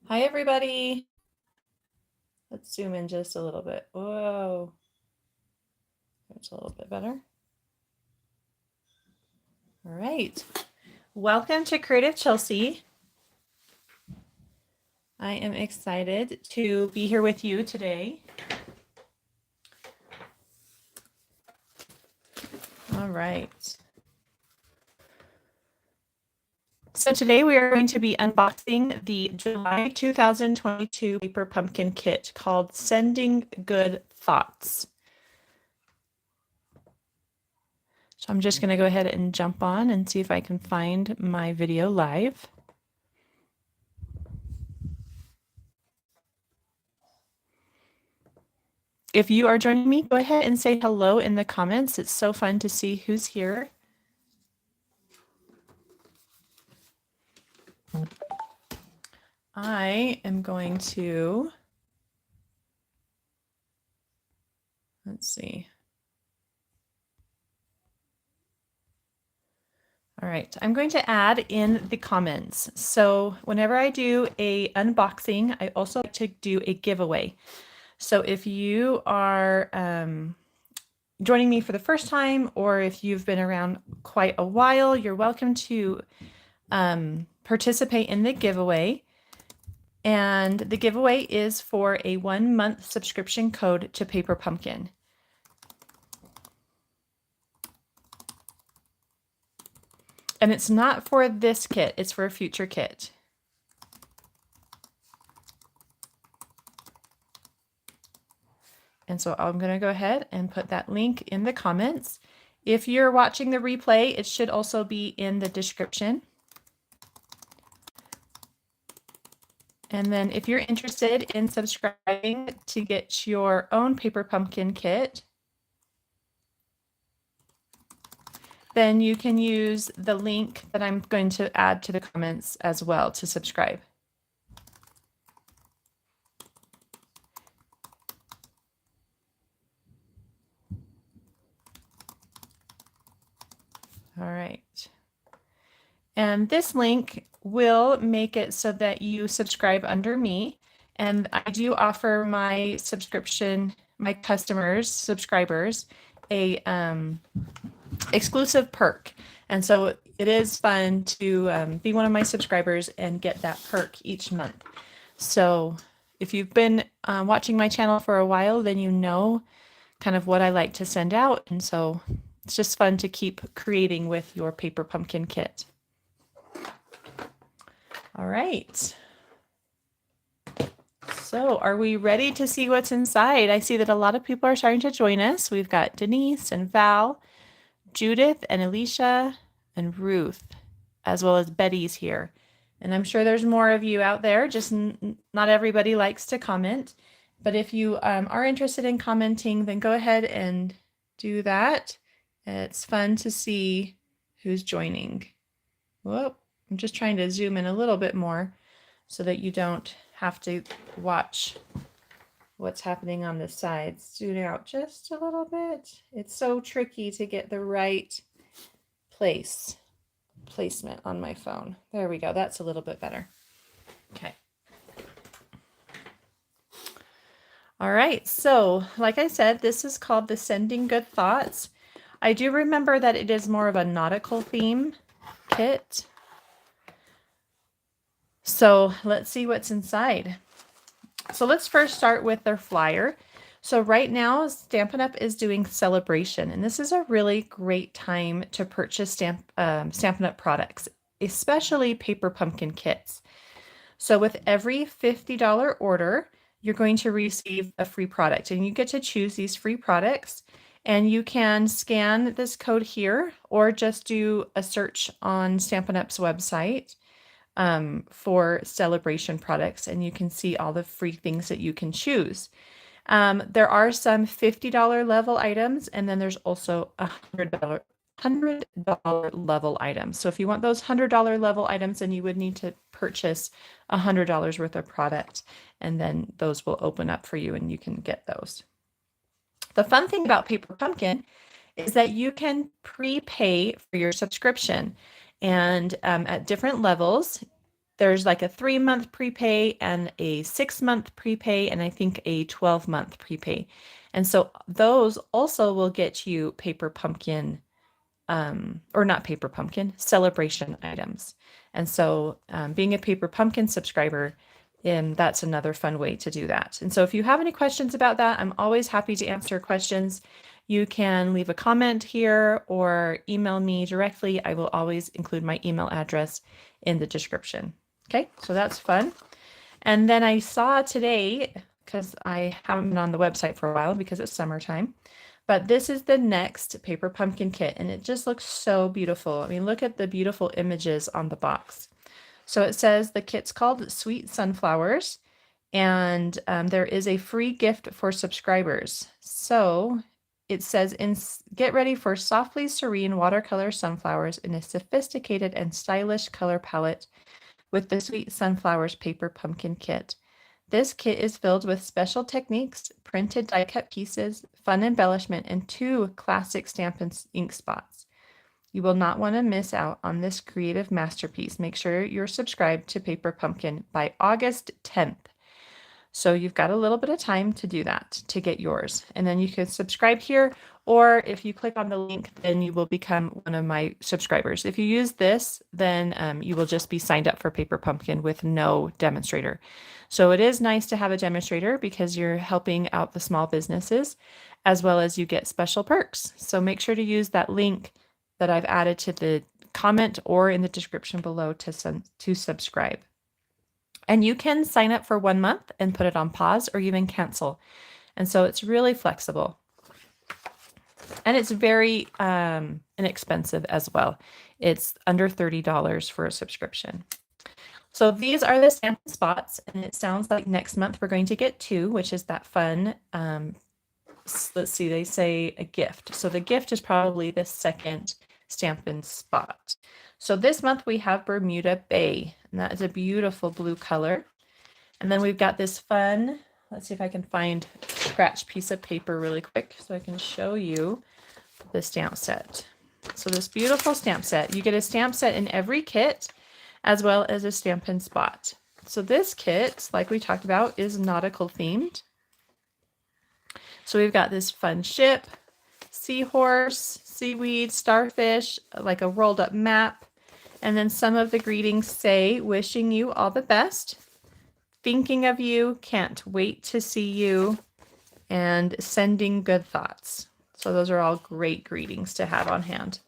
Hi, everybody. Let's zoom in just a little bit. Whoa. That's a little bit better. All right. Welcome to Creative Chelsey. I am excited to be here with you today. All right. So today we are going to be unboxing the July 2022 paper pumpkin kit called Sending Good Thoughts. So I'm just going to go ahead and jump on and see if I can find my video live. If you are joining me, go ahead and say hello in the comments. It's so fun to see who's here. I am going to, let's see. All right, I'm going to add in the comments. So whenever I do a unboxing, I also like to do a giveaway. So if you are joining me for the first time, or if you've been around quite a while, you're welcome to participate in the giveaway. And the giveaway is for a 1-month subscription code to Paper Pumpkin. And it's not for this kit, it's for a future kit. And so I'm going to go ahead and put that link in the comments. If you're watching the replay, it should also be in the description. And then if you're interested in subscribing to get your own Paper Pumpkin kit, then you can use the link that I'm going to add to the comments as well to subscribe. All right. And this link will make it so that you subscribe under me. And I do offer my subscribers, a exclusive perk. And so it is fun to be one of my subscribers and get that perk each month. So if you've been watching my channel for a while, then you know kind of what I like to send out. And so it's just fun to keep creating with your Paper Pumpkin kit. All right. So are we ready to see what's inside? I see that a lot of people are starting to join us. We've got Denise and Val, Judith and Alicia and Ruth, as well as Betty's here. And I'm sure there's more of you out there, just not everybody likes to comment. But if you are interested in commenting, then go ahead and do that. It's fun to see who's joining. Whoa, I'm just trying to zoom in a little bit more so that you don't have to watch what's happening on the sides. Zoom out just a little bit. It's so tricky to get the right placement on my phone. There we go. That's a little bit better. Okay. All right. So like I said, this is called the Sending Good Thoughts. I do remember that it is more of a nautical theme kit. So let's see what's inside. So let's first start with their flyer. So right now, Stampin' Up! Is doing Celebration, and this is a really great time to purchase Stampin' Up! Products, especially Paper Pumpkin kits. So with every $50 order, you're going to receive a free product, and you get to choose these free products, and you can scan this code here or just do a search on Stampin' Up!'s website for Celebration products, and you can see all the free things that you can choose. There are some $50 level items, and then there's also $100 level items. So if you want those $100 level items, then you would need to purchase $100 worth of product, and then those will open up for you and you can get those. The fun thing about Paper Pumpkin is that you can prepay for your subscription, and at different levels, There's like a 3-month prepay and a 6-month prepay, and I think a 12-month prepay. And so those also will get you Paper Pumpkin, or not Paper Pumpkin, celebration items. And so being a Paper Pumpkin subscriber, that's another fun way to do that. And so if you have any questions about that, I'm always happy to answer questions. You can leave a comment here or email me directly. I will always include my email address in the description. Okay, so that's fun. And then I saw today, because I haven't been on the website for a while because it's summertime, but this is the next Paper Pumpkin kit, and it just looks so beautiful. I mean, look at the beautiful images on the box. So it says the kit's called Sweet Sunflowers, and there is a free gift for subscribers. So it says, get ready for softly serene watercolor sunflowers in a sophisticated and stylish color palette with the Sweet Sunflowers Paper Pumpkin Kit. This kit is filled with special techniques, printed die-cut pieces, fun embellishment, and 2 classic stamp and ink spots. You will not want to miss out on this creative masterpiece. Make sure you're subscribed to Paper Pumpkin by August 10th. So you've got a little bit of time to do that, to get yours. And then you can subscribe here, or if you click on the link, then you will become one of my subscribers. If you use this, then you will just be signed up for Paper Pumpkin with no demonstrator. So it is nice to have a demonstrator because you're helping out the small businesses, as well as you get special perks. So make sure to use that link that I've added to the comment or in the description below to subscribe. And you can sign up for 1 month and put it on pause or even cancel. And so it's really flexible. And it's very inexpensive as well. It's under $30 for a subscription. So these are the stamp spots, and it sounds like next month we're going to get 2, which is that fun, let's see, they say a gift. So the gift is probably the second Stampin' Spot. So this month we have Bermuda Bay, and that is a beautiful blue color. And then we've got this fun, let's see if I can find a scratch piece of paper really quick so I can show you the stamp set. So this beautiful stamp set, you get a stamp set in every kit, as well as a Stampin' Spot. So this kit, like we talked about, is nautical themed. So we've got this fun ship, seahorse, seaweed, starfish, like a rolled up map. And then some of the greetings say, wishing you all the best, thinking of you, can't wait to see you, and sending good thoughts. So those are all great greetings to have on hand.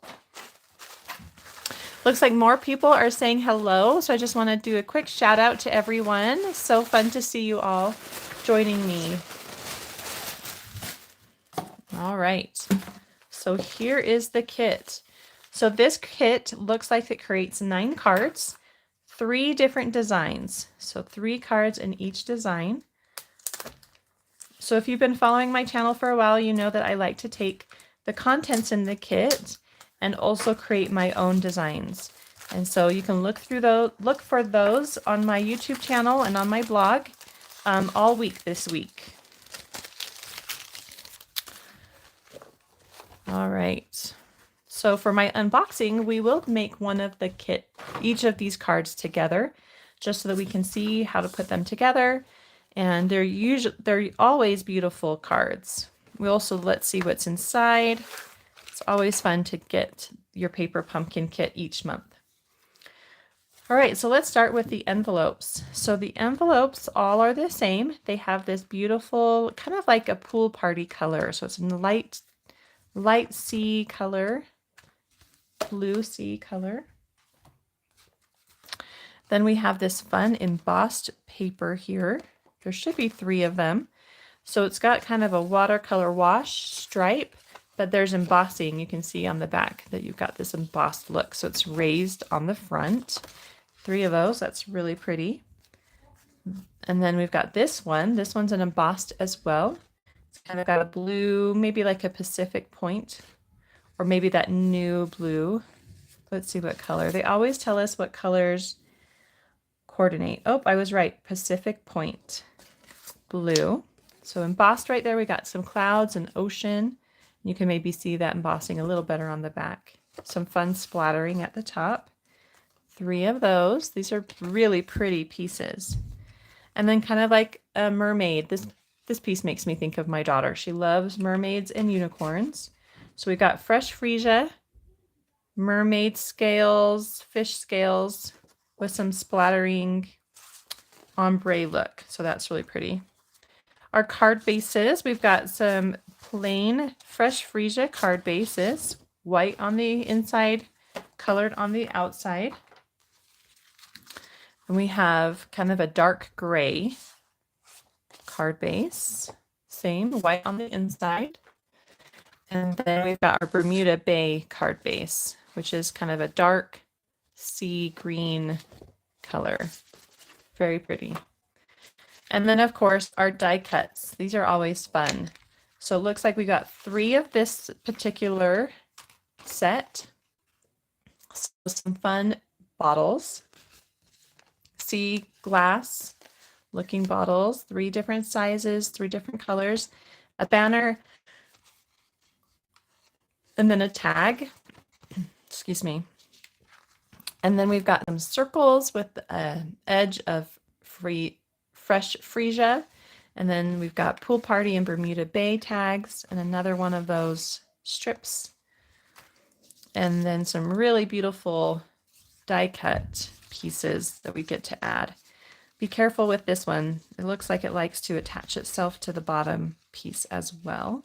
Looks like more people are saying hello. So I just want to do a quick shout out to everyone. So fun to see you all joining me. All right. So here is the kit. So this kit looks like it creates 9 cards, 3 different designs. So 3 cards in each design. So if you've been following my channel for a while, you know that I like to take the contents in the kit and also create my own designs. And so you can look for those on my YouTube channel and on my blog all week this week. All right. So for my unboxing, we will make one of the kit, each of these cards together, just so that we can see how to put them together. And they're always beautiful cards. We also, let's see what's inside. It's always fun to get your Paper Pumpkin kit each month. All right, so let's start with the envelopes. So the envelopes all are the same. They have this beautiful, kind of like a pool party color. So it's in the light sea color, blue sea color. Then we have this fun embossed paper here. There should be 3 of them. So it's got kind of a watercolor wash stripe, but there's embossing. You can see on the back that you've got this embossed look. So it's raised on the front. 3 of those. That's really pretty. And then we've got this one. This one's an embossed as well. It's kind of got a blue, maybe like a Pacific Point, or maybe that new blue. Let's see what color. They always tell us what colors coordinate. Oh, I was right. Pacific Point blue. So embossed right there, we got some clouds and ocean. You can maybe see that embossing a little better on the back. Some fun splattering at the top. 3 of those. These are really pretty pieces. And then kind of like a mermaid. This piece makes me think of my daughter. She loves mermaids and unicorns. So we got fresh freesia, mermaid scales, fish scales with some splattering ombre look. So that's really pretty. Our card bases, we've got some plain fresh freesia card bases, white on the inside, colored on the outside. And we have kind of a dark gray card base, same white on the inside. And then we've got our Bermuda Bay card base, which is kind of a dark sea green color. Very pretty. And then, of course, our die cuts. These are always fun. So it looks like we got 3 of this particular set. So some fun bottles. Sea glass looking bottles, 3 different sizes, 3 different colors, a banner, and then a tag. Excuse me. And then we've got some circles with an edge of fresh freesia. And then we've got pool party and Bermuda Bay tags and another one of those strips. And then some really beautiful die cut pieces that we get to add. Be careful with this one. It looks like it likes to attach itself to the bottom piece as well.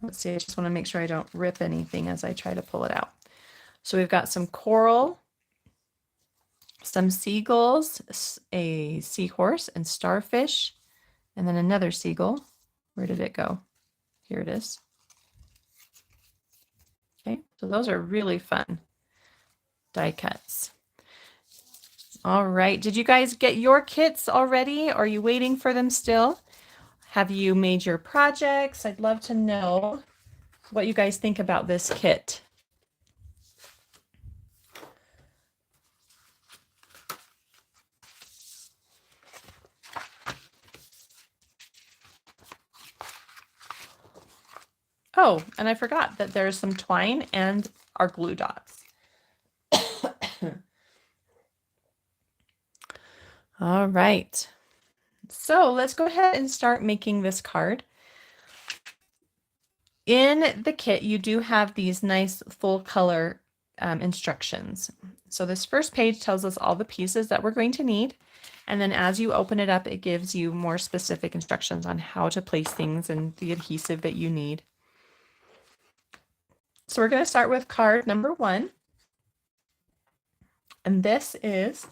Let's see, I just want to make sure I don't rip anything as I try to pull it out. So we've got some coral, some seagulls, a seahorse and starfish, and then another seagull. Where did it go? Here it is. Okay, so those are really fun die cuts. All right, did you guys get your kits already? Are you waiting for them still? Have you made your projects? I'd love to know what you guys think about this kit. Oh, and I forgot that there's some twine and our glue dots. All right. So let's go ahead and start making this card. In the kit, you do have these nice full color instructions. So this first page tells us all the pieces that we're going to need. And then as you open it up, it gives you more specific instructions on how to place things and the adhesive that you need. So we're going to start with card number 1. And this is,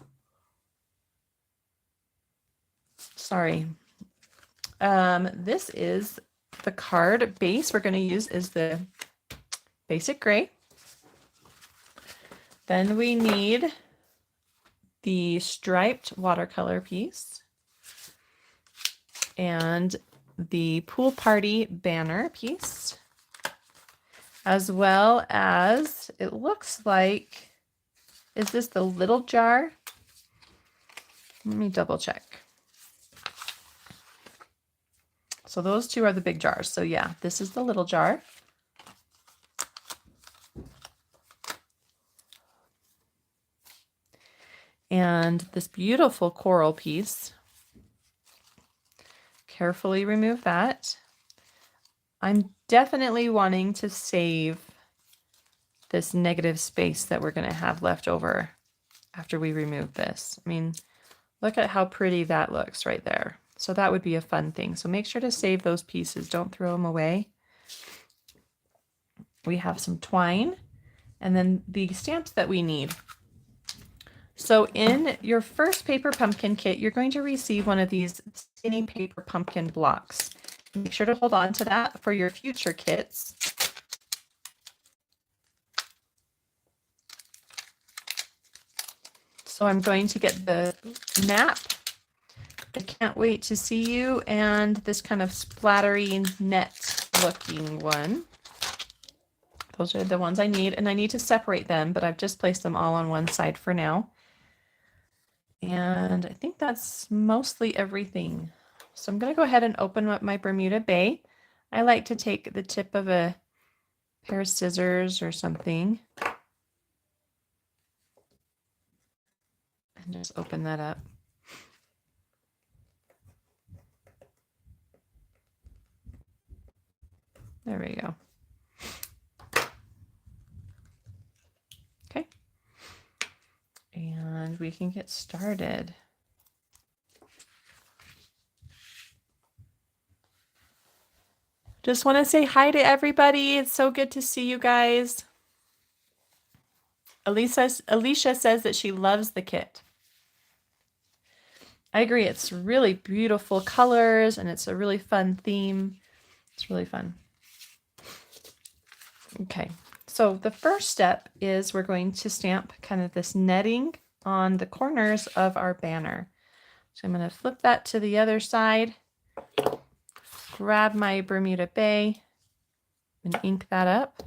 this is the card base we're going to use is the basic gray. Then we need the striped watercolor piece and the pool party banner piece, as well as, it looks like, is this the little jar? Let me double check. So those 2 are the big jars. So yeah, this is the little jar. And this beautiful coral piece. Carefully remove that. I'm definitely wanting to save this negative space that we're going to have left over after we remove this. I mean, look at how pretty that looks right there. So that would be a fun thing. So make sure to save those pieces. Don't throw them away. We have some twine and then the stamps that we need. So in your first paper pumpkin kit, you're going to receive one of these skinny paper pumpkin blocks. Make sure to hold on to that for your future kits. So I'm going to get the map. I can't wait to see you, and this kind of splattery net looking one. Those are the ones I need, and I need to separate them, but I've just placed them all on one side for now. And I think that's mostly everything. So I'm going to go ahead and open up my Bermuda Bay. I like to take the tip of a pair of scissors or something. And just open that up. There we go. Okay. And we can get started. Just want to say hi to everybody. It's so good to see you guys. Alicia says that she loves the kit. I agree. It's really beautiful colors and it's a really fun theme. It's really fun. Okay, so the first step is we're going to stamp kind of this netting on the corners of our banner. So I'm going to flip that to the other side, grab my Bermuda Bay, and ink that up.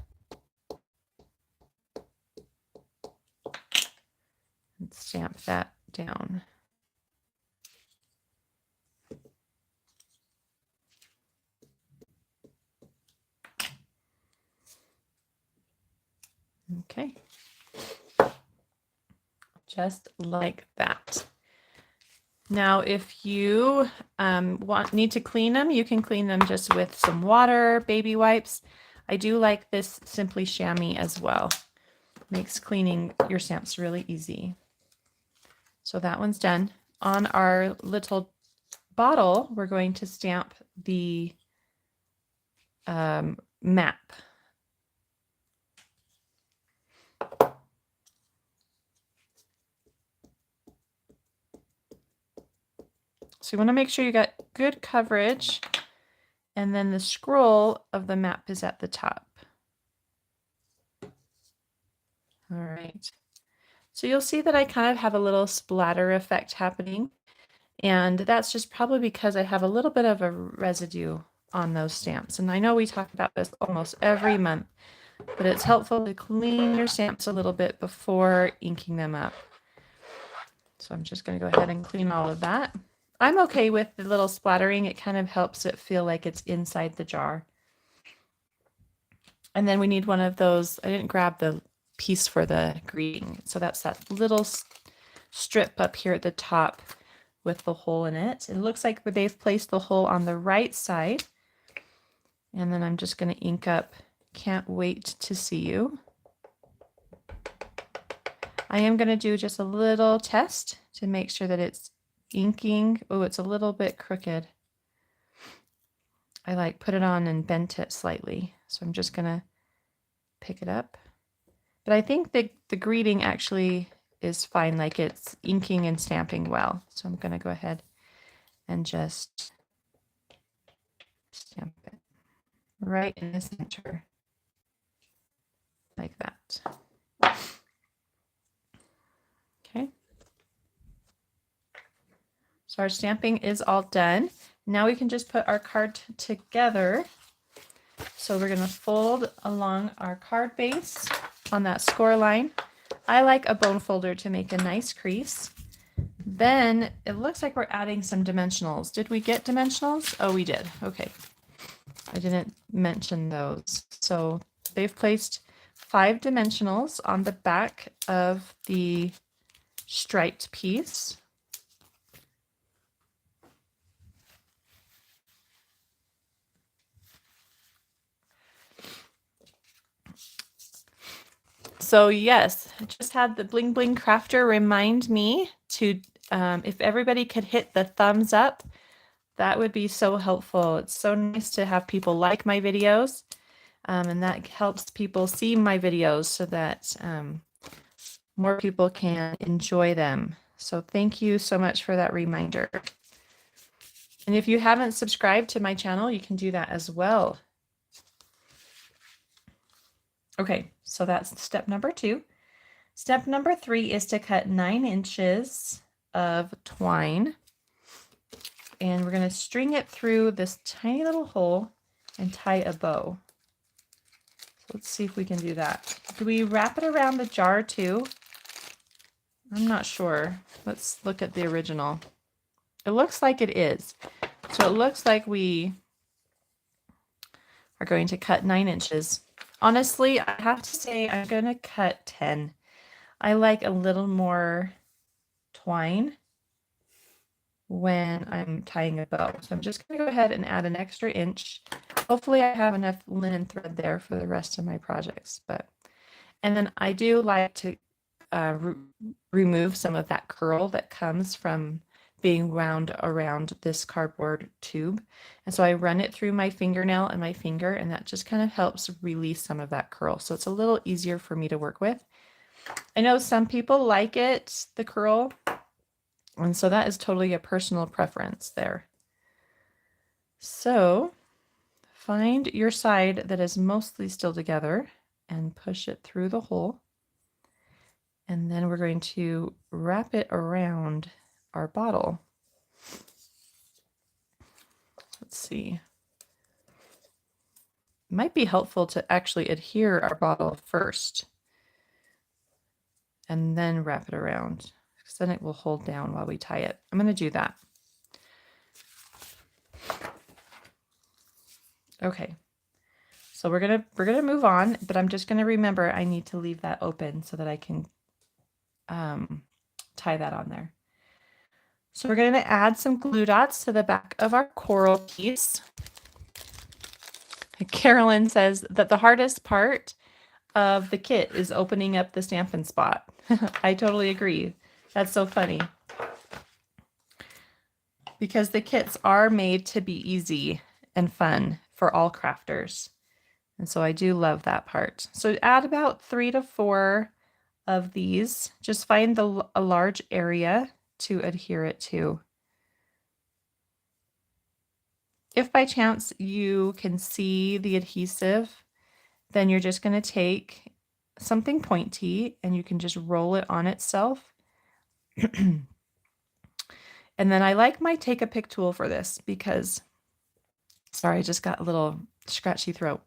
And stamp that down. Okay, just like that. Now, if you need to clean them, you can clean them just with some water, baby wipes. I do like this Simply Chamois as well. Makes cleaning your stamps really easy. So that one's done. On our little bottle, we're going to stamp the map. So you want to make sure you got good coverage, and then the scroll of the map is at the top. All right. So you'll see that I kind of have a little splatter effect happening, and that's just probably because I have a little bit of a residue on those stamps. And I know we talk about this almost every month, but it's helpful to clean your stamps a little bit before inking them up. So I'm just going to go ahead and clean all of that. I'm okay with the little splattering. It kind of helps it feel like it's inside the jar. And then we need one of those. I didn't grab the piece for the greeting. So that's that little strip up here at the top with the hole in it. It looks like they've placed the hole on the right side. And then I'm just going to ink up "Can't Wait to See You." I am going to do just a little test to make sure that it's inking. Oh, it's a little bit crooked. I put it on and bent it slightly. So I'm just going to pick it up. But I think the greeting actually is fine, like it's inking and stamping well. So I'm going to go ahead and just stamp it right in the center, like that. Okay. So our stamping is all done. Now we can just put our card together. So we're going to fold along our card base on that score line. I like a bone folder to make a nice crease. Then it looks like we're adding some dimensionals. Did we get dimensionals? Oh, we did. Okay. I didn't mention those. So they've placed 5 dimensionals on the back of the striped piece. So yes, I just had the Bling Bling Crafter remind me to, if everybody could hit the thumbs up, that would be so helpful. It's so nice to have people like my videos, and that helps people see my videos so that more people can enjoy them. So thank you so much for that reminder. And if you haven't subscribed to my channel, you can do that as well. Okay, so that's step number 2. Step number 3 is to cut 9 inches of twine. And we're going to string it through this tiny little hole and tie a bow. So let's see if we can do that. Do we wrap it around the jar too? I'm not sure. Let's look at the original. It looks like it is. So it looks like we are going to cut 9 inches Honestly, I have to say I'm going to cut 10. I like a little more twine when I'm tying a bow. So I'm just going to go ahead and add an extra inch. Hopefully I have enough linen thread there for the rest of my projects. And then I do like to remove some of that curl that comes from being wound around this cardboard tube. And so I run it through my fingernail and my finger, and that just kind of helps release some of that curl. So it's a little easier for me to work with. I know some people like it, the curl, and so that is totally a personal preference there. So find your side that is mostly still together and push it through the hole. And then we're going to wrap it around our bottle. Let's see. It might be helpful to actually adhere our bottle first and then wrap it around, because then it will hold down while we tie it. I'm going to do that. Okay. So we're gonna move on, but I'm just gonna remember I need to leave that open so that I can tie that on there. So we're gonna add some glue dots to the back of our coral piece. Carolyn says that the hardest part of the kit is opening up the Stampin' Spot. I totally agree. That's so funny. Because the kits are made to be easy and fun for all crafters. And so I do love that part. So add about 3 to 4 of these. Just find a large area to adhere it to. If by chance you can see the adhesive, then you're just going to take something pointy and you can just roll it on itself. And then I like my Take a Pick tool for this because, sorry, I just got a little scratchy throat.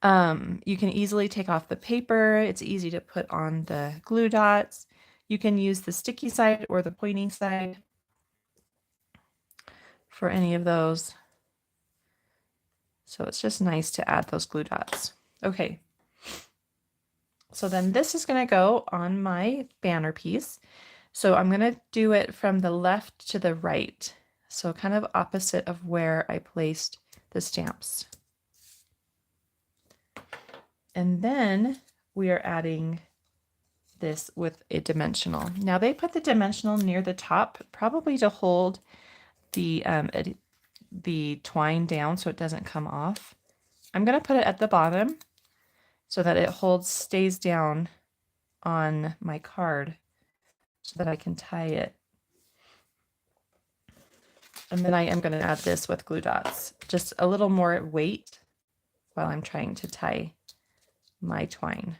You can easily take off the paper. It's easy to put on the glue dots. You can use the sticky side or the pointy side for any of those. So it's just nice to add those glue dots. Okay. So then this is going to go on my banner piece. So I'm going to do it from the left to the right. So kind of opposite of where I placed the stamps. And then we are adding this with a dimensional. Now they put the dimensional near the top, probably to hold the twine down so it doesn't come off. I'm going to put it at the bottom so that it stays down on my card so that I can tie it. And then I am going to add this with glue dots, just a little more weight while I'm trying to tie my twine.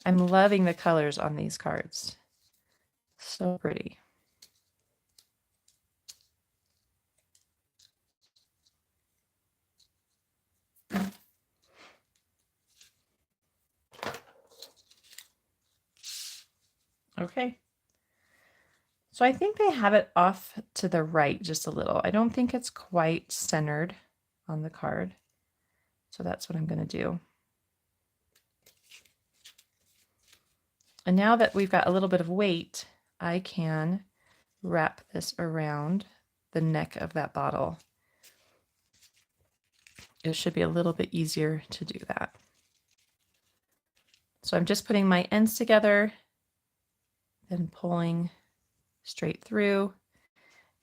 I'm loving the colors on these cards. So pretty. Okay. So I think they have it off to the right just a little. I don't think it's quite centered on the card. So that's what I'm going to do. And now that we've got a little bit of weight, I can wrap this around the neck of that bottle. It should be a little bit easier to do that. So I'm just putting my ends together, then pulling straight through.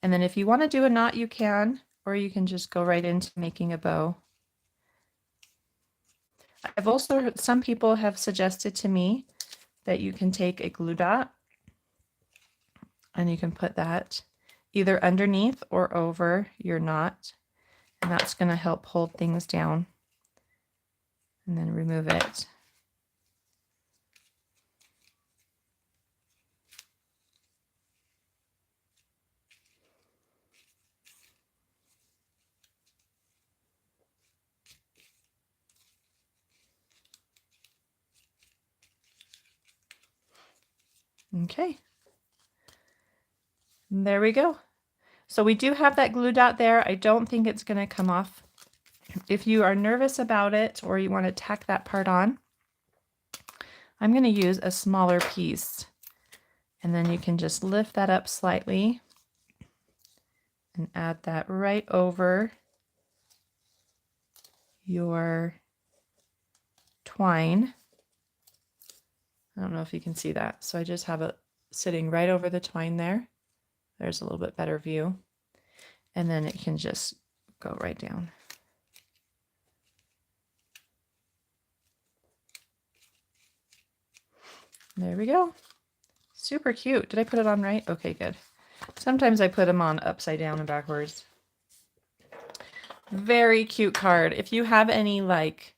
And then if you want to do a knot, you can, or you can just go right into making a bow. I've also heard some people have suggested to me that you can take a glue dot and you can put that either underneath or over your knot, and that's going to help hold things down. And then remove it. Okay. There we go. So we do have that glue dot there. I don't think it's going to come off. If you are nervous about it or you want to tack that part on, I'm going to use a smaller piece. And then you can just lift that up slightly and add that right over your twine. I don't know if you can see that. So I just have it sitting right over the twine there. There's a little bit better view. And then it can just go right down. There we go. Super cute. Did I put it on right? Okay, good. Sometimes I put them on upside down and backwards. Very cute card. If you have any like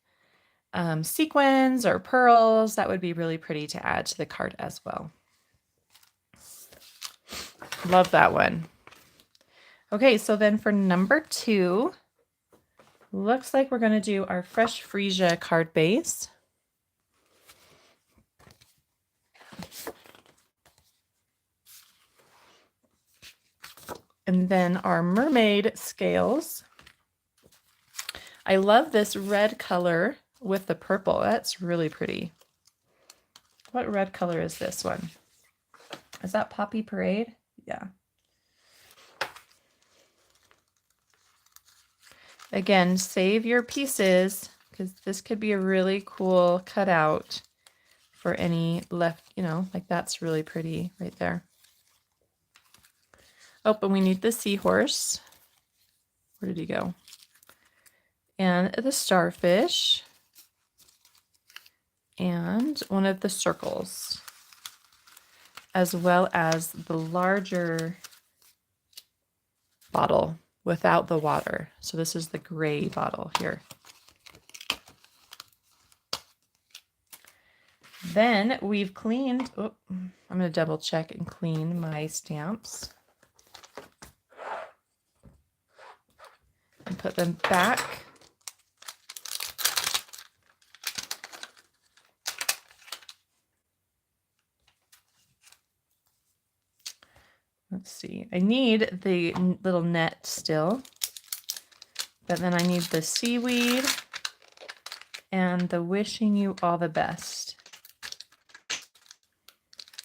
sequins or pearls, that would be really pretty to add to the card as well. Love that one. Okay, so then for number 2, looks like we're going to do our Fresh Freesia card base. And then our mermaid scales. I love this red color with the purple. That's really pretty. What red color is this one? Is that Poppy Parade? Yeah. Again, save your pieces because this could be a really cool cutout for any left, you know, like that's really pretty right there. Oh, but we need the seahorse. Where did he go? And the starfish. And one of the circles. As well as the larger bottle without the water. So this is the gray bottle here. Then we've cleaned, oh, I'm going to double check and clean my stamps. And put them back. Let's see. I need the little net still, but then I need the seaweed and the wishing you all the best.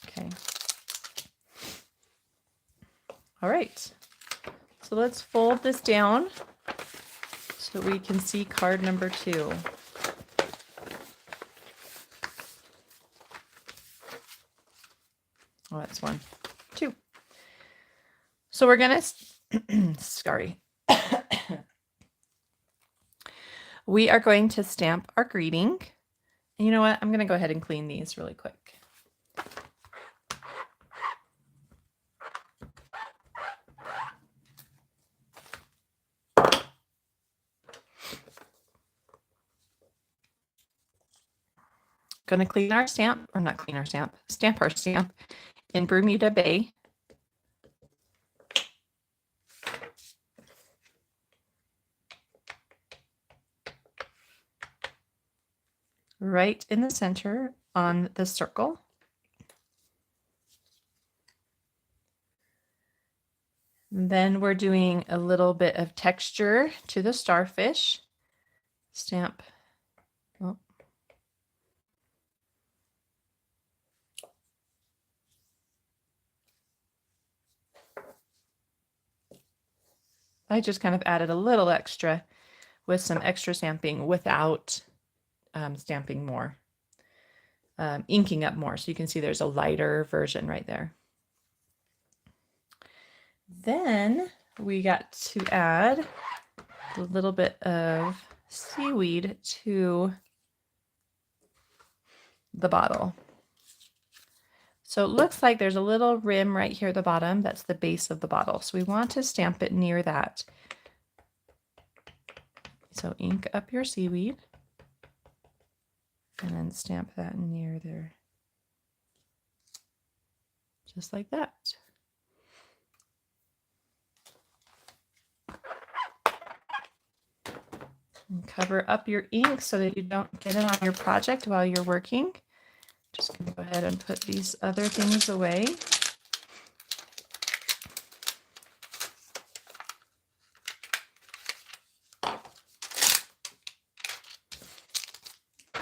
Okay. All right. So let's fold this down so we can see card number 2. Oh, that's 1, 2. So we're going to, sorry. We are going to stamp our greeting. And you know what? I'm going to go ahead and clean these really quick. Going to clean our stamp, or not clean our stamp, stamp our stamp in Bermuda Bay. Right in the center on the circle. And then we're doing a little bit of texture to the starfish. Stamp. Oh. I just kind of added a little extra with some extra stamping without stamping more, inking up more. So you can see there's a lighter version right there. Then we got to add a little bit of seaweed to the bottle. So it looks like there's a little rim right here at the bottom. That's the base of the bottle. So we want to stamp it near that. So ink up your seaweed. And then stamp that near there. Just like that. And cover up your ink so that you don't get it on your project while you're working. Just going to go ahead and put these other things away.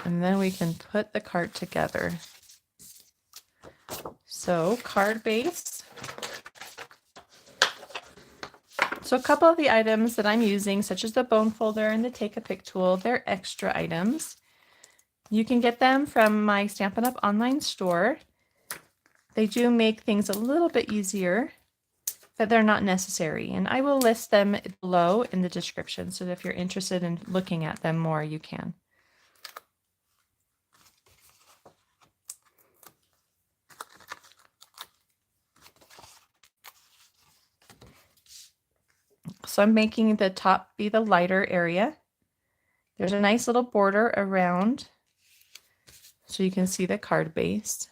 And then we can put the card together. So card base. So a couple of the items that I'm using, such as the bone folder and the take a pic tool, they're extra items. You can get them from my Stampin' Up! Online store. They do make things a little bit easier, but they're not necessary. And I will list them below in the description, so that if you're interested in looking at them more, you can. So I'm making the top be the lighter area. There's a nice little border around, so you can see the card base.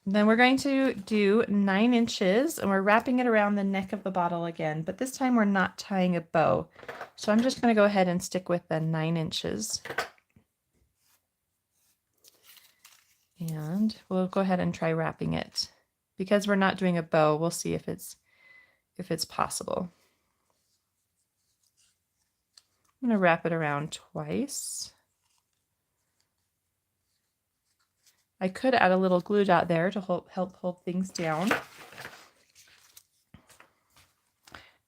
Then we're going to do 9 inches, and we're wrapping it around the neck of the bottle again, but this time we're not tying a bow. So I'm just going to go ahead and stick with the 9 inches. And we'll go ahead and try wrapping it. Because we're not doing a bow, we'll see if it's possible. I'm going to wrap it around twice. I could add a little glue dot there to help hold things down.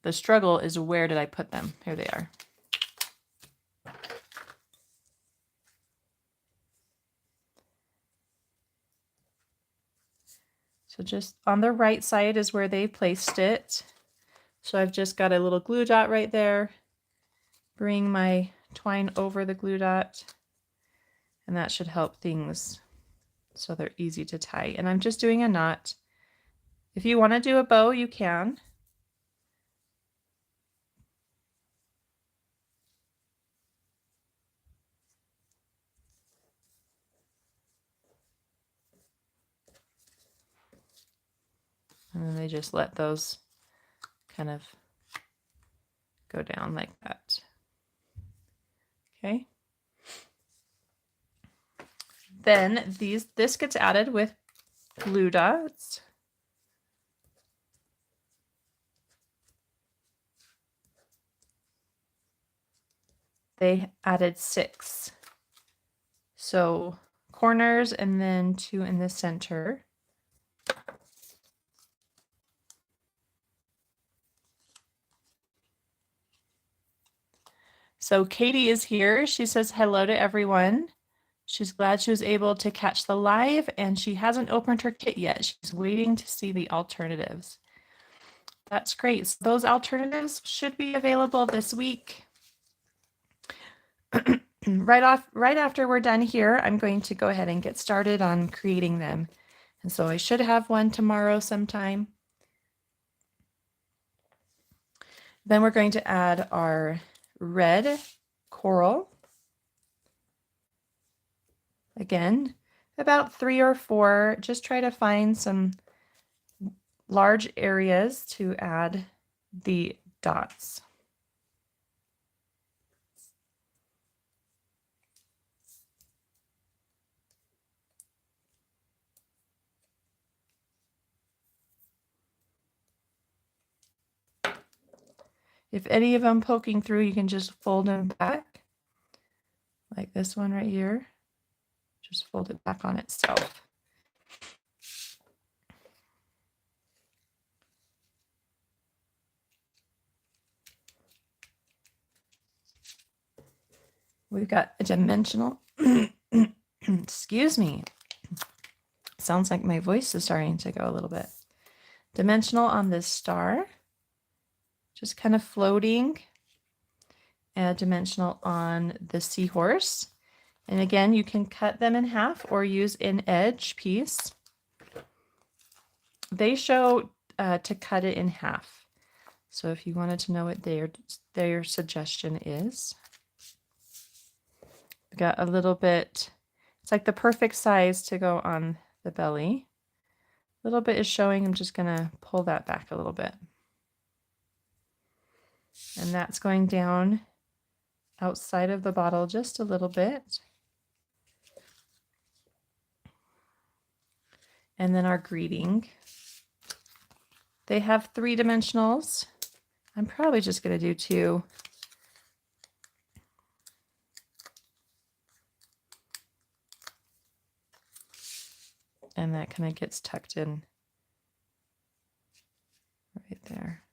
The struggle is, where did I put them? Here they are. So just on the right side is where they placed it. So I've just got a little glue dot right there. Bring my twine over the glue dot, and that should help things so they're easy to tie. And I'm just doing a knot. If you want to do a bow, you can. And then they just let those kind of go down like that. Okay. Then this gets added with glue dots. They added 6. So corners and then 2 in the center. So Katie is here. She says hello to everyone. She's glad she was able to catch the live, and she hasn't opened her kit yet. She's waiting to see the alternatives. That's great. So those alternatives should be available this week. Right after we're done here, I'm going to go ahead and get started on creating them. And so I should have one tomorrow sometime. Then we're going to add our red coral. Again, about 3 or 4. Just try to find some large areas to add the dots. If any of them poking through, you can just fold them back, like this one right here. Just fold it back on itself. We've got a dimensional, excuse me. Sounds like my voice is starting to go a little bit. Dimensional on this star, just kind of floating, and dimensional on the seahorse. And again, you can cut them in half or use an edge piece. They show to cut it in half. So if you wanted to know what their suggestion is. We got a little bit, it's like the perfect size to go on the belly. A little bit is showing. I'm just going to pull that back a little bit. And that's going down outside of the bottle just a little bit. And then our greeting. They have 3 dimensionals. I'm probably just going to do 2. And that kind of gets tucked in right there.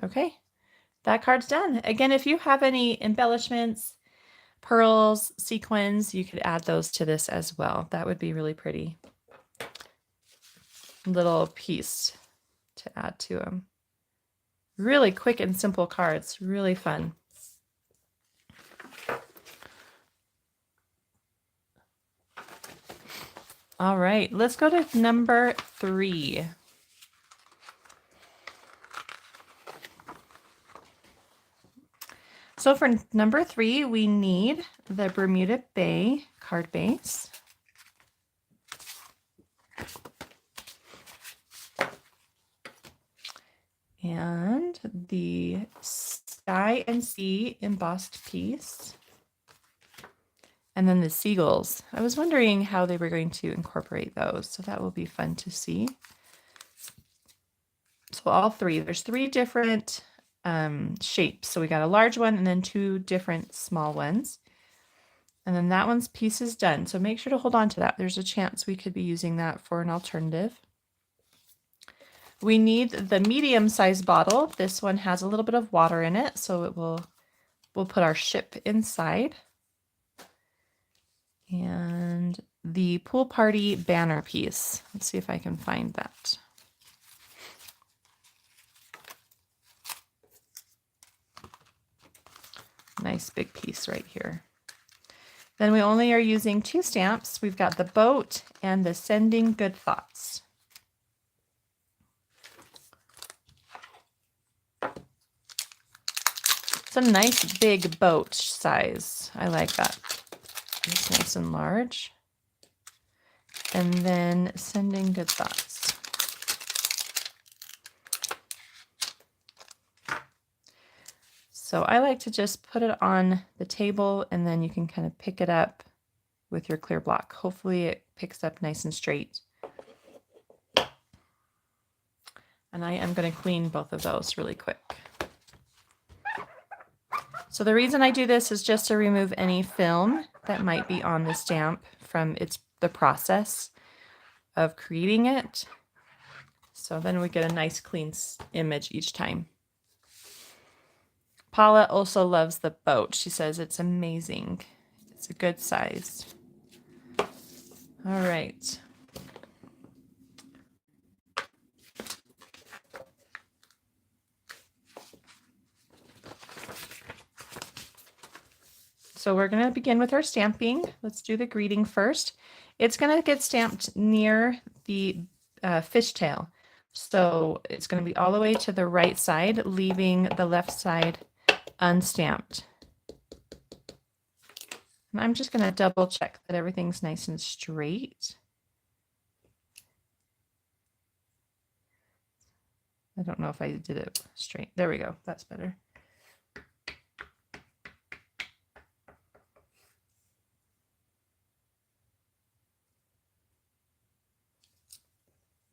Okay, that card's done. Again, if you have any embellishments, pearls, sequins, you could add those to this as well. That would be really pretty. Little piece to add to them. Really quick and simple cards, really fun. All right, let's go to number 3. So for number 3, we need the Bermuda Bay card base. And the Sky and Sea embossed piece. And then the seagulls. I was wondering how they were going to incorporate those, so that will be fun to see. So all 3, there's 3 different shapes. So we got a large one and then 2 different small ones. And then that one's piece is done. So make sure to hold on to that. There's a chance we could be using that for an alternative. We need the medium-sized bottle. This one has a little bit of water in it, so we'll put our ship inside. And the pool party banner piece. Let's see if I can find that. Nice big piece right here. Then we only are using 2 stamps. We've got the boat and the sending good thoughts. It's a nice big boat size. I like that. It's nice and large. And then sending good thoughts. So I like to just put it on the table and then you can kind of pick it up with your clear block. Hopefully it picks up nice and straight. And I am going to clean both of those really quick. So the reason I do this is just to remove any film that might be on the stamp from the process of creating it. So then we get a nice clean image each time. Paula also loves the boat. She says it's amazing. It's a good size. All right. So we're going to begin with our stamping. Let's do the greeting first. It's going to get stamped near the fishtail. So it's going to be all the way to the right side, leaving the left side unstamped. And I'm just going to double check that everything's nice and straight. I don't know if I did it straight. There we go. That's better.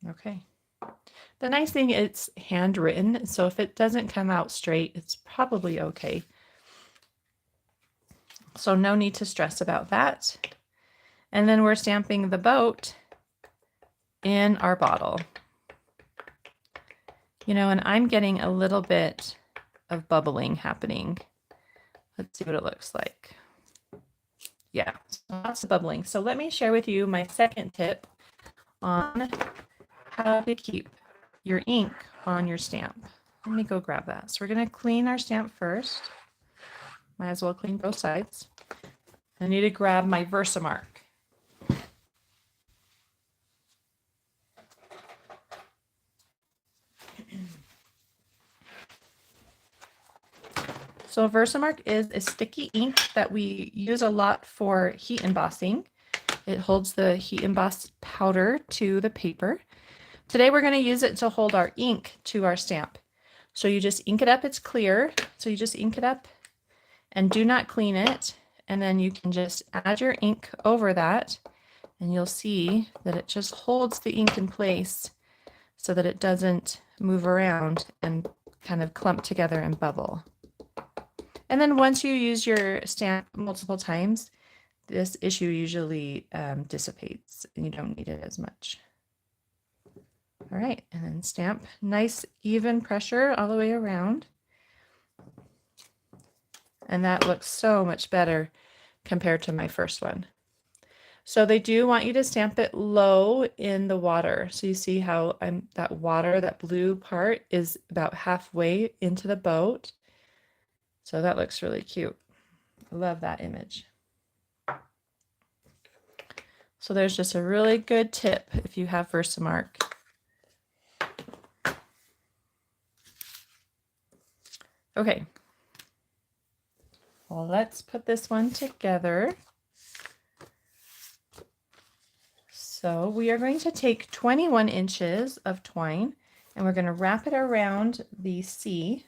Okay. The nice thing, it's handwritten, so if it doesn't come out straight, it's probably okay. So no need to stress about that. And then we're stamping the boat in our bottle. You know, and I'm getting a little bit of bubbling happening. Let's see what it looks like. Yeah, lots of bubbling. So let me share with you my second tip on how to keep your ink on your stamp. Let me go grab that. So we're going to clean our stamp first. Might as well clean both sides. I need to grab my Versamark. So Versamark is a sticky ink that we use a lot for heat embossing. It holds the heat embossed powder to the paper. Today we're going to use it to hold our ink to our stamp. So you just ink it up, it's clear. So you just ink it up and do not clean it. And then you can just add your ink over that and you'll see that it just holds the ink in place so that it doesn't move around and kind of clump together and bubble. And then once you use your stamp multiple times, this issue usually dissipates and you don't need it as much. All right, and then stamp nice even pressure all the way around. And that looks so much better compared to my first one. So they do want you to stamp it low in the water. So you see how that water, that blue part is about halfway into the boat. So that looks really cute. I love that image. So there's just a really good tip if you have Versamark. Okay. Well, let's put this one together. So we are going to take 21 inches of twine and we're going to wrap it around the C.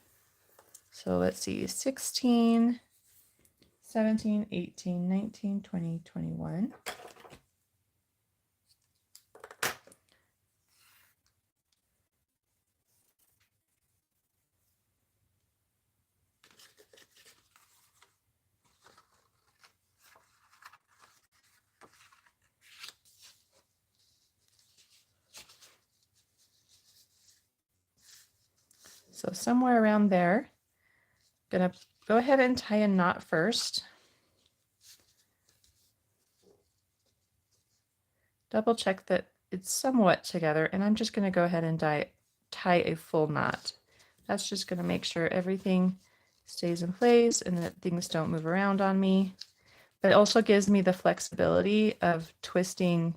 So let's see, 16, 17, 18, 19, 20, 21. So somewhere around there, I'm going to go ahead and tie a knot first. Double check that it's somewhat together, and I'm just going to go ahead and tie a full knot. That's just going to make sure everything stays in place and that things don't move around on me. But it also gives me the flexibility of twisting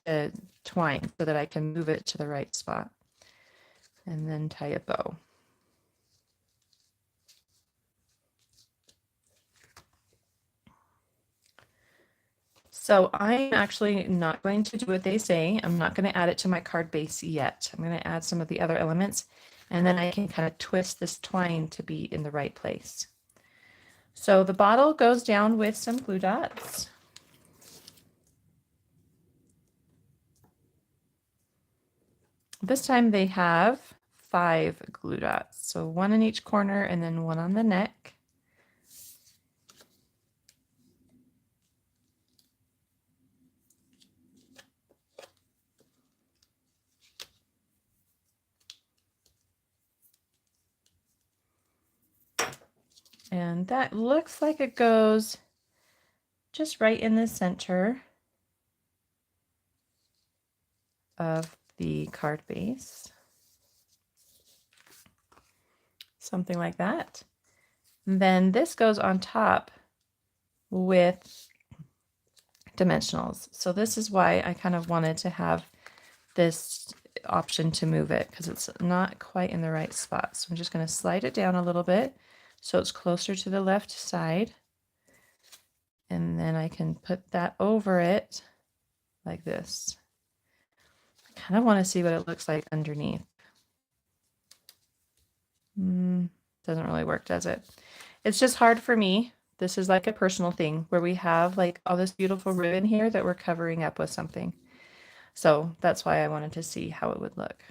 the twine so that I can move it to the right spot. And then tie a bow. So I'm actually not going to do what they say. I'm not going to add it to my card base yet. I'm going to add some of the other elements, and then I can kind of twist this twine to be in the right place. So the bottle goes down with some glue dots. This time they have 5 glue dots. So 1 in each corner and then 1 on the neck. And that looks like it goes just right in the center of the card base. Something like that. And then this goes on top with dimensionals. So this is why I kind of wanted to have this option to move it, because it's not quite in the right spot. So I'm just going to slide it down a little bit so it's closer to the left side. And then I can put that over it like this. I kind of want to see what it looks like underneath. Doesn't really work, does it? It's just hard for me. This is like a personal thing where we have like all this beautiful ribbon here that we're covering up with something. So that's why I wanted to see how it would look.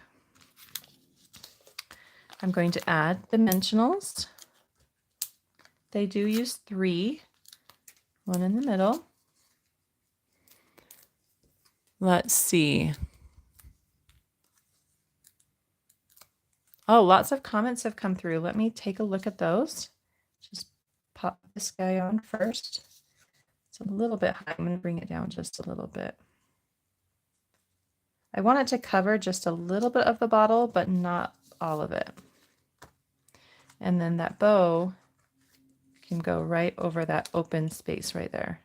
I'm going to add dimensionals. They do use 3, 1 in the middle. Let's see. Oh, lots of comments have come through. Let me take a look at those. Just pop this guy on first. It's a little bit high. I'm going to bring it down just a little bit. I want it to cover just a little bit of the bottle, but not all of it. And then that bow can go right over that open space right there.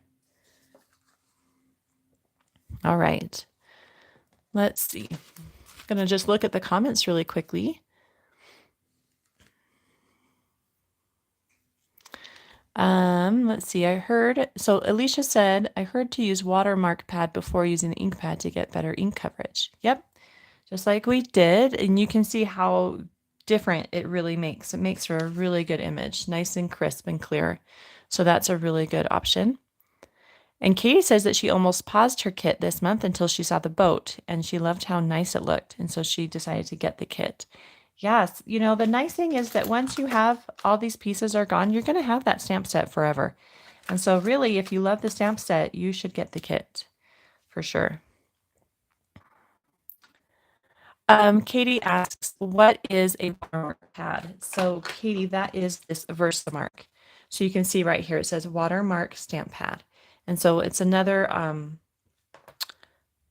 All right. Let's see. I'm going to just look at the comments really quickly. Let's see, so Alicia said, I heard to use watermark pad before using the ink pad to get better ink coverage. Yep, just like we did. And you can see how different it really makes. It makes for a really good image, nice and crisp and clear. So that's a really good option. And Katie says that she almost paused her kit this month until she saw the boat and she loved how nice it looked. And so she decided to get the kit. Yes, the nice thing is that once you have all these pieces are gone, you're going to have that stamp set forever. And so really, if you love the stamp set, you should get the kit for sure. Katie asks, what is a watermark pad? So Katie, that is this Versamark. So you can see right here, it says watermark stamp pad. And so it's another,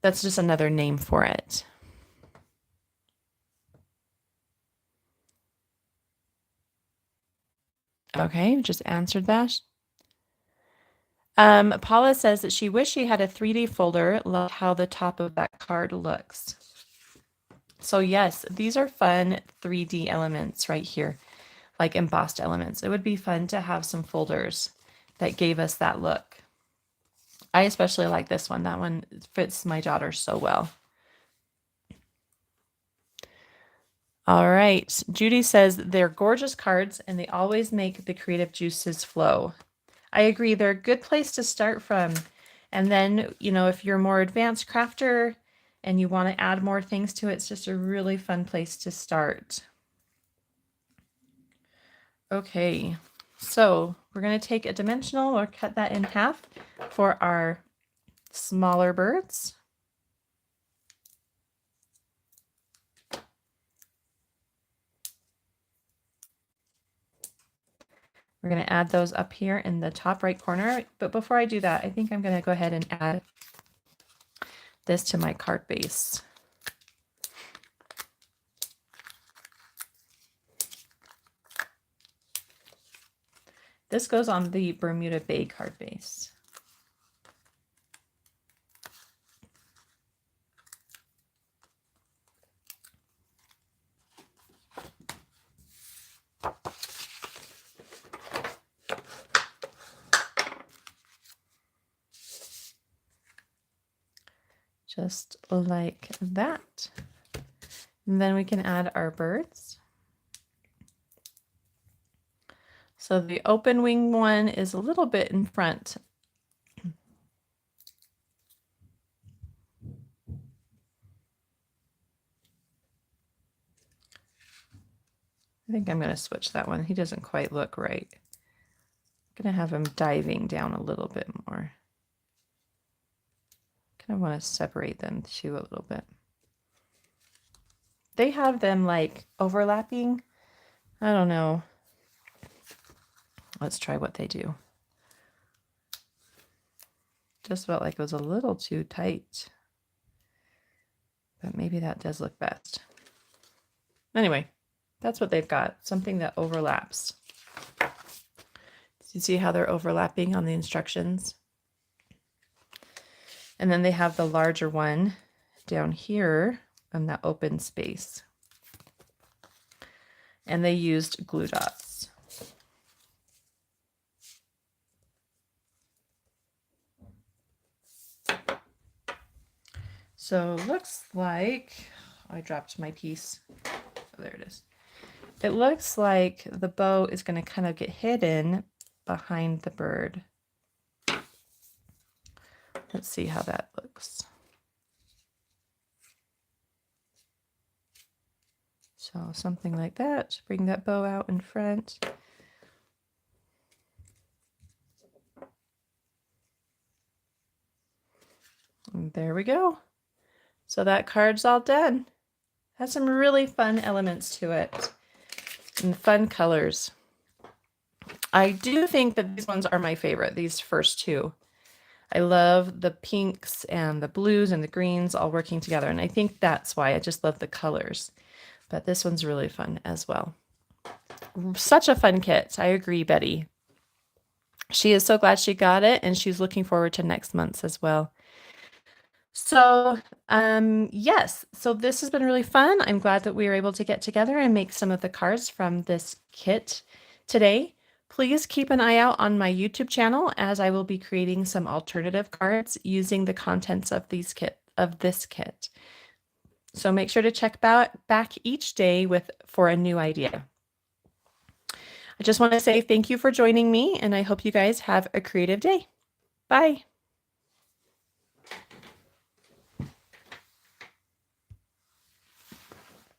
that's just another name for it. Okay, just answered that. Paula says that she wished she had a 3D folder, like how the top of that card looks. So yes, these are fun 3D elements right here, like embossed elements. It would be fun to have some folders that gave us that look. I especially like this one. That one fits my daughter so well. All right. Judy says they're gorgeous cards and they always make the creative juices flow. I agree. They're a good place to start from. And then, you know, if you're a more advanced crafter and you want to add more things to it, it's just a really fun place to start. Okay, so we're going to take a dimensional or cut that in half for our smaller birds. We're going to add those up here in the top right corner. But before I do that, I think I'm going to go ahead and add this to my card base. This goes on the Bermuda Bay card base. Just like that. And then we can add our birds. So the open wing one is a little bit in front. I think I'm going to switch that one. He doesn't quite look right. I'm going to have him diving down a little bit more. Kind of want to separate them too a little bit. They have them like overlapping. I don't know. Let's try what they do. Just felt like it was a little too tight. But maybe that does look best. Anyway, that's what they've got. Something that overlaps. Do you see how they're overlapping on the instructions? And then they have the larger one down here in that open space. And they used glue dots. So looks like, I dropped my piece. Oh, there it is. It looks like the bow is going to kind of get hidden behind the bird. Let's see how that looks. So something like that. Bring that bow out in front. And there we go. So that card's all done. Has some really fun elements to it and fun colors. I do think that these ones are my favorite, these first two. I love the pinks and the blues and the greens all working together. And I think that's why I just love the colors. But this one's really fun as well. Such a fun kit. I agree, Betty. She is so glad she got it, and she's looking forward to next month's as well. So, yes, so this has been really fun. I'm glad that we were able to get together and make some of the cards from this kit today. Please keep an eye out on my YouTube channel as I will be creating some alternative cards using the contents of this kit. So make sure to check back each day for a new idea. I just want to say thank you for joining me, and I hope you guys have a creative day. Bye.